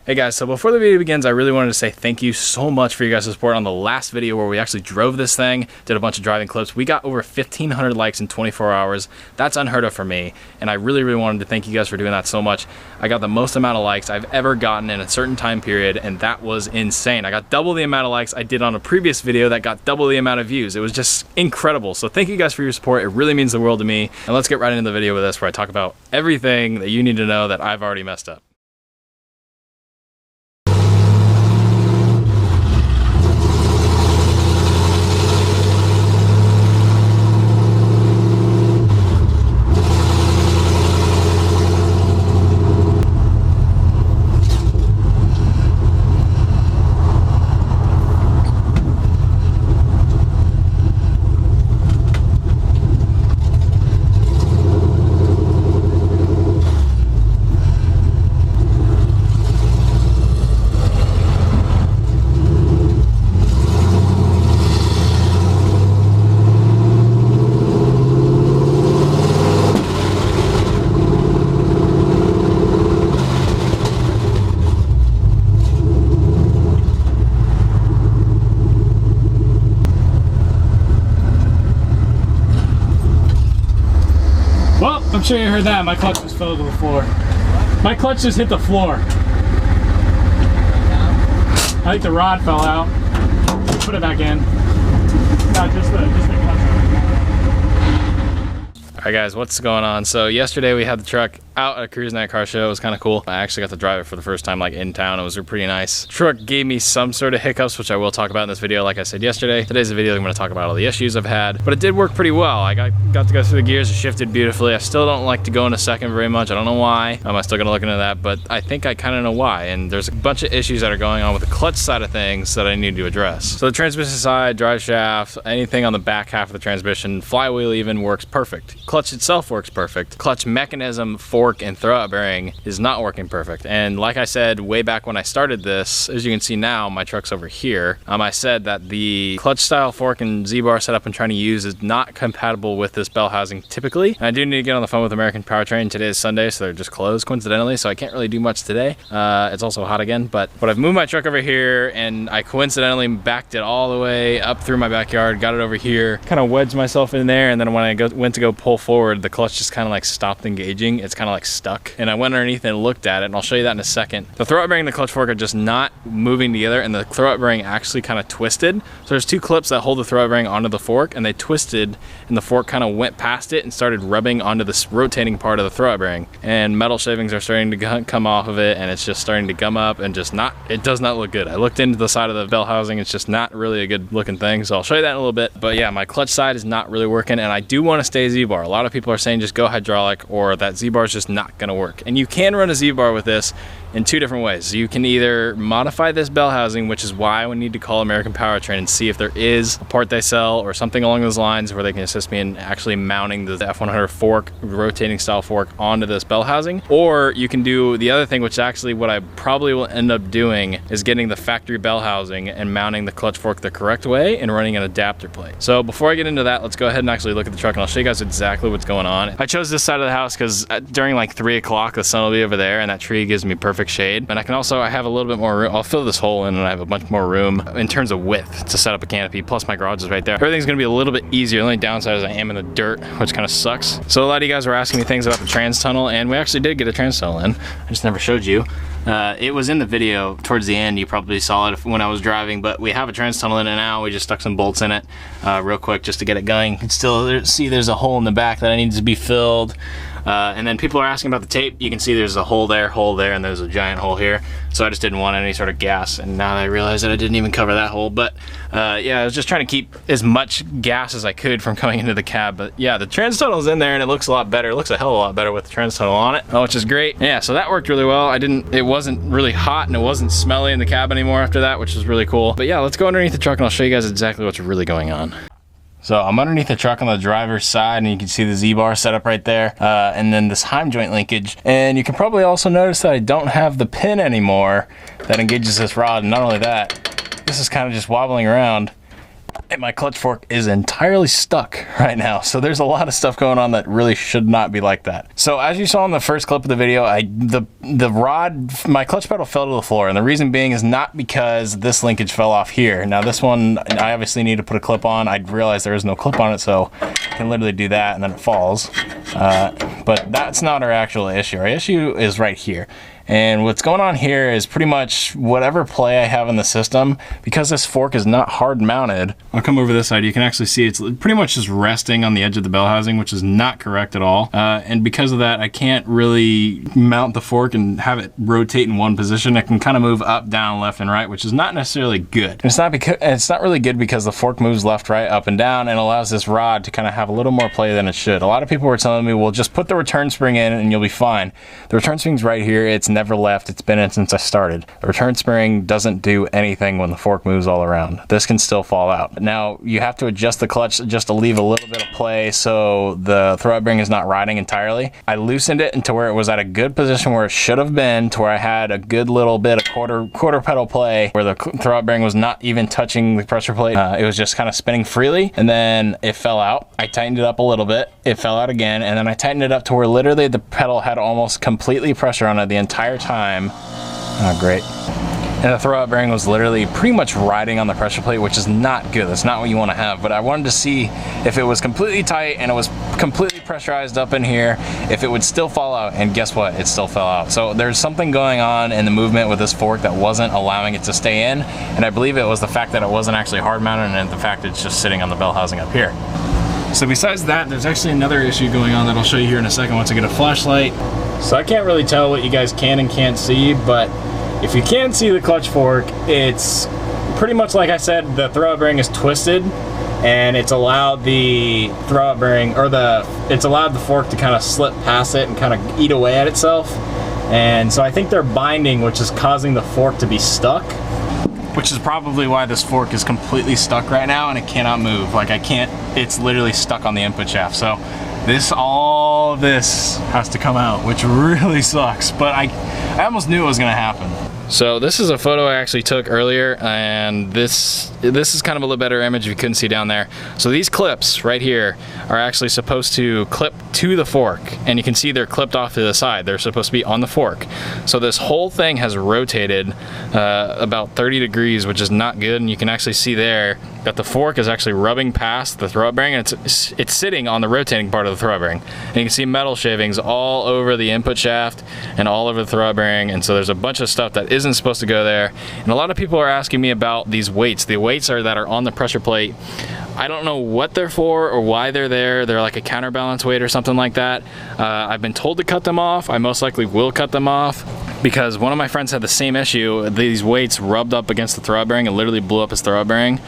Hey guys, so before the video begins, I really wanted to say thank you so much for your guys' support on the last video where we actually drove this thing, did a bunch of driving clips. We got over 1,500 likes in 24 hours. That's unheard of for me, and I really wanted to thank you guys for doing that so much. I got the most amount of likes I've ever gotten in a certain time period, and that was insane. I got double the amount of likes I did on a previous video that got double the amount of views. It was just incredible. So thank you guys for your support. It really means the world to me. And let's get right into the video with this where I talk about everything that you need to know that I've already messed up. Well, I'm sure you heard that. My clutch just fell to the floor. My clutch just hit the floor. I think the rod fell out. Put it back in. No, just the clutch. Alright guys, what's going on? So yesterday we had the truck out at a cruise night car show. It was kind of cool. I actually got to drive it for the first time like in town. It was pretty nice. Truck gave me some sort of hiccups, which I will talk about in this video like I said yesterday. Today's a video I'm going to talk about all the issues I've had, but it did work pretty well. I got to go through the gears. It shifted beautifully. I still don't like to go into second very much. I don't know why. I'm still going to look into that, but I think I kind of know why. And there's a bunch of issues that are going on with the clutch side of things that I need to address. So the transmission side, drive shaft, anything on the back half of the transmission, flywheel even works perfect. Clutch itself works perfect. Clutch mechanism, fork, and throwout bearing is not working perfect. And like I said way back when I started this, as you can see now, my truck's over here. I said that the clutch style fork and Z-bar setup I'm trying to use is not compatible with this bell housing typically. And I do need to get on the phone with American Powertrain. Today is Sunday, so they're just closed coincidentally, so I can't really do much today. It's also hot again, but I've moved my truck over here and I coincidentally backed it all the way up through my backyard, got it over here, kind of wedged myself in there, and then when I went to go pull forward, the clutch just kind of like stopped engaging. It's kind of like stuck. And I went underneath and looked at it, and I'll show you that in a second. The throwout bearing and the clutch fork are just not moving together, and the throwout bearing actually kind of twisted. So there's two clips that hold the throwout bearing onto the fork, and they twisted, and the fork kind of went past it and started rubbing onto this rotating part of the throwout bearing. And metal shavings are starting to come off of it, and it's just starting to gum up, and it does not look good. I looked into the side of the bell housing. It's just not really a good looking thing. So I'll show you that in a little bit. But yeah, my clutch side is not really working, and I do want to stay Z-bar. A lot of people are saying just go hydraulic, or that Z-bar is just not going to work. And you can run a Z-bar with this in two different ways. You can either modify this bell housing, which is why I need to call American Powertrain and see if there is a part they sell or something along those lines where they can assist me in actually mounting the F100 fork, rotating style fork onto this bell housing. Or you can do the other thing, which is actually what I probably will end up doing, is getting the factory bell housing and mounting the clutch fork the correct way and running an adapter plate. So before I get into that, let's go ahead and actually look at the truck, and I'll show you guys exactly what's going on. I chose this side of the house because during like 3 o'clock the sun will be over there, and that tree gives me perfect shade. And I have a little bit more room. I'll fill this hole in, and I have a bunch more room in terms of width to set up a canopy, plus my garage is right there. Everything's gonna be a little bit easier. The only downside is I am in the dirt, which kind of sucks. So a lot of you guys were asking me things about the trans tunnel, and we actually did get a trans tunnel in. I just never showed you. It was in the video towards the end. You probably saw it when I was driving, but we have a trans tunnel in it now. We just stuck some bolts in it real quick just to get it going. You can still see there's a hole in the back that needs to be filled. And then people are asking about the tape. You can see there's a hole there, and there's a giant hole here. So I just didn't want any sort of gas, and now that I realize that I didn't even cover that hole. But yeah, I was just trying to keep as much gas as I could from coming into the cab. But yeah, the trans tunnel's in there, and it looks a lot better. It looks a hell of a lot better with the trans tunnel on it, which is great. Yeah, so that worked really well. It wasn't really hot, and it wasn't smelly in the cab anymore after that, which was really cool. But yeah, let's go underneath the truck, and I'll show you guys exactly what's really going on. So I'm underneath the truck on the driver's side, and you can see the Z-bar set up right there, and then this Heim joint linkage. And you can probably also notice that I don't have the pin anymore that engages this rod. And not only that, this is kind of just wobbling around. and my clutch fork is entirely stuck right now. So there's a lot of stuff going on that really should not be like that. So as you saw in the first clip of the video, the rod, my clutch pedal fell to the floor, and the reason being is not because this linkage fell off here. Now this one, I obviously need to put a clip on. I realized there is no clip on it, so I can literally do that and then it falls. But that's not our actual issue. Our issue is right here. And what's going on here is pretty much whatever play I have in the system, because this fork is not hard mounted. I'll come over this side. You can actually see it's pretty much just resting on the edge of the bell housing, which is not correct at all. And because of that, I can't really mount the fork and have it rotate in one position. It can kind of move up, down, left, and right, which is not necessarily good. And it's not really good because the fork moves left, right, up, and down, and allows this rod to kind of have a little more play than it should. A lot of people were telling me, well, just put the return spring in and you'll be fine. The return spring's right here. It's never left. It's been in since I started. The return spring doesn't do anything when the fork moves all around. This can still fall out. Now you have to adjust the clutch just to leave a little bit of play so the throw bearing is not riding entirely. I loosened it into where it was at a good position where it should have been, to where I had a good little bit of quarter pedal play where the throw bearing was not even touching the pressure plate. It was just kind of spinning freely, and then it fell out. I tightened it up a little bit. It fell out again, and then I tightened it up to where literally the pedal had almost completely pressure on it the entire time. Oh, great. And the throwout bearing was literally pretty much riding on the pressure plate, which is not good. That's not what you want to have. But I wanted to see if it was completely tight and it was completely pressurized up in here, if it would still fall out. And guess what? It still fell out. So there's something going on in the movement with this fork that wasn't allowing it to stay in. And I believe it was the fact that it wasn't actually hard mounted, and the fact that it's just sitting on the bell housing up here. So besides that, there's actually another issue going on that I'll show you here in a second once I get a flashlight. So I can't really tell what you guys can and can't see, but if you can see the clutch fork, it's pretty much like I said, the throwout bearing is twisted, and it's allowed the throwout bearing, or it's allowed the fork to kind of slip past it and kind of eat away at itself. And so I think they're binding, which is causing the fork to be stuck, which is probably why this fork is completely stuck right now and it cannot move. Like it's literally stuck on the input shaft. So all this has to come out, which really sucks, but I almost knew it was gonna happen. So this is a photo I actually took earlier, and this is kind of a little better image if you couldn't see down there. So these clips right here are actually supposed to clip to the fork, and you can see they're clipped off to the side. They're supposed to be on the fork. So this whole thing has rotated about 30 degrees, which is not good, and you can actually see there that the fork is actually rubbing past the throwout bearing, and it's sitting on the rotating part of the throwout bearing. And you can see metal shavings all over the input shaft and all over the throwout bearing, and so there's a bunch of stuff that isn't supposed to go there. And a lot of people are asking me about these weights. The weights that are on the pressure plate. I don't know what they're for or why they're there. They're like a counterbalance weight or something like that. I've been told to cut them off. I most likely will cut them off, because one of my friends had the same issue. These weights rubbed up against the throwout bearing and literally blew up his throwout bearing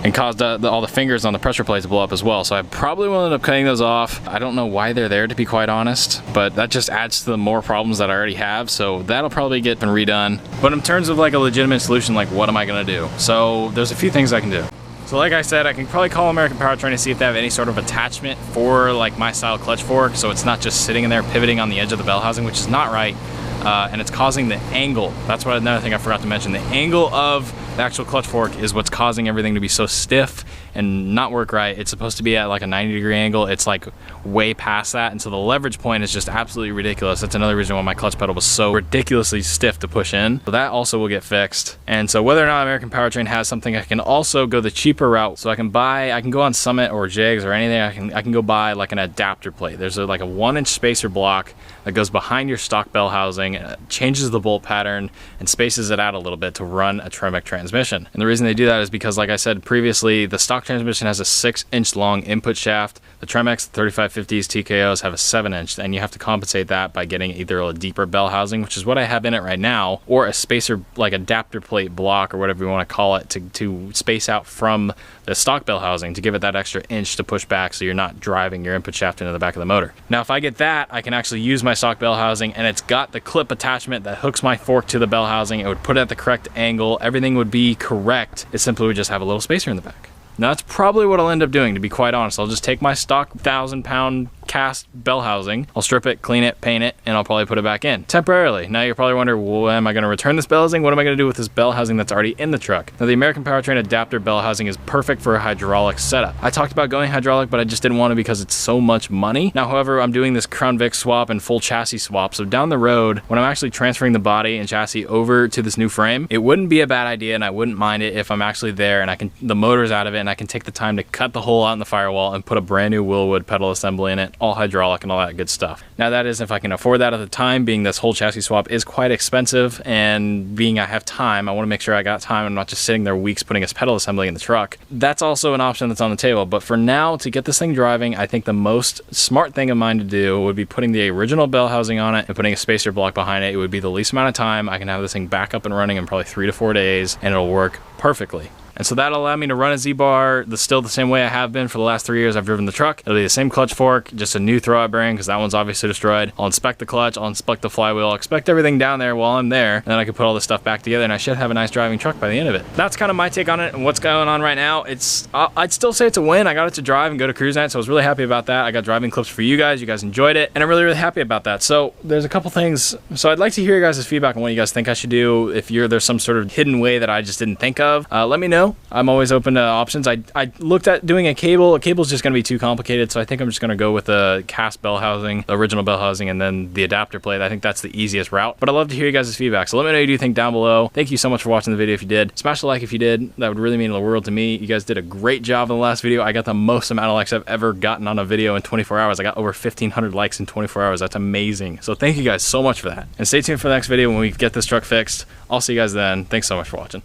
and caused all the fingers on the pressure plate to blow up as well. So I probably will end up cutting those off. I don't know why they're there, to be quite honest, but that just adds to the more problems that I already have. So that'll probably get redone. But in terms of like a legitimate solution, like what am I gonna do? So there's a few things I can do. So like I said, I can probably call American Powertrain to see if they have any sort of attachment for like my style clutch fork, so it's not just sitting in there pivoting on the edge of the bell housing, which is not right. And it's causing the angle. That's what another thing I forgot to mention. The angle of the actual clutch fork is what's causing everything to be so stiff and not work right. It's supposed to be at like a 90-degree angle. It's like way past that, and so the leverage point is just absolutely ridiculous. That's another reason why my clutch pedal was so ridiculously stiff to push in. So that also will get fixed. And so whether or not American Powertrain has something, I can also go the cheaper route. So I can go on Summit or Jigs or anything. I can go buy like an adapter plate. There's like a 1-inch spacer block that goes behind your stock bell housing, changes the bolt pattern and spaces it out a little bit to run a Tremec transmission. And the reason they do that is because, like I said previously, the stock transmission has a 6-inch long input shaft. The Tremecs, the 3550s, TKOs have a 7-inch, and you have to compensate that by getting either a deeper bell housing, which is what I have in it right now, or a spacer, like adapter plate block or whatever you want to call it, to space out from the stock bell housing to give it that extra inch to push back so you're not driving your input shaft into the back of the motor. Now if I get that, I can actually use my stock bell housing, and it's got the clip attachment that hooks my fork to the bell housing. It would put it at the correct angle. Everything would be correct. It simply would just have a little spacer in the back. Now that's probably what I'll end up doing, to be quite honest. I'll just take my stock 1,000-pound cast bell housing. I'll strip it, clean it, paint it, and I'll probably put it back in temporarily. Now you're probably wondering, well, am I going to return this bell housing? What am I going to do with this bell housing that's already in the truck? Now the American Powertrain adapter bell housing is perfect for a hydraulic setup. I talked about going hydraulic, but I just didn't want to because it's so much money. Now, however, I'm doing this Crown Vic swap and full chassis swap. So down the road, when I'm actually transferring the body and chassis over to this new frame, it wouldn't be a bad idea, and I wouldn't mind it if I'm actually there and the motor's out of it and I can take the time to cut the hole out in the firewall and put a brand new Willwood pedal assembly in it, all hydraulic and all that good stuff. Now that is if I can afford that at the time, being this whole chassis swap is quite expensive, and being I have time, I want to make sure I got time. I'm not just sitting there weeks putting a pedal assembly in the truck. That's also an option that's on the table. But for now, to get this thing driving, I think the most smart thing of mine to do would be putting the original bell housing on it and putting a spacer block behind it. It would be the least amount of time. I can have this thing back up and running in probably 3 to 4 days, and it'll work perfectly. And so that'll allow me to run a Z-bar still the same way I have been for the last 3 years I've driven the truck. It'll be the same clutch fork, just a new throwout bearing because that one's obviously destroyed. I'll inspect the clutch, I'll inspect the flywheel, I'll inspect everything down there while I'm there, and then I can put all this stuff back together and I should have a nice driving truck by the end of it. That's kind of my take on it and what's going on right now. I'd still say it's a win. I got it to drive and go to cruise night, so I was really happy about that. I got driving clips for you guys enjoyed it, and I'm really, really happy about that. So there's a couple things. So I'd like to hear your guys' feedback on what you guys think I should do. If there's some sort of hidden way that I just didn't think of, let me know. I'm always open to options. I looked at doing a cable. A cable's just going to be too complicated, so I think I'm just going to go with the cast bell housing, the original bell housing, and then the adapter plate. I think that's the easiest route, but I'd love to hear you guys' feedback, so let me know what you think down below. Thank you so much for watching the video. If you did, smash the like if you did. That would really mean the world to me. You guys did a great job in the last video. I got the most amount of likes I've ever gotten on a video in 24 hours. I got over 1,500 likes in 24 hours. That's amazing. So thank you guys so much for that, and stay tuned for the next video when we get this truck fixed. I'll see you guys then. Thanks so much for watching.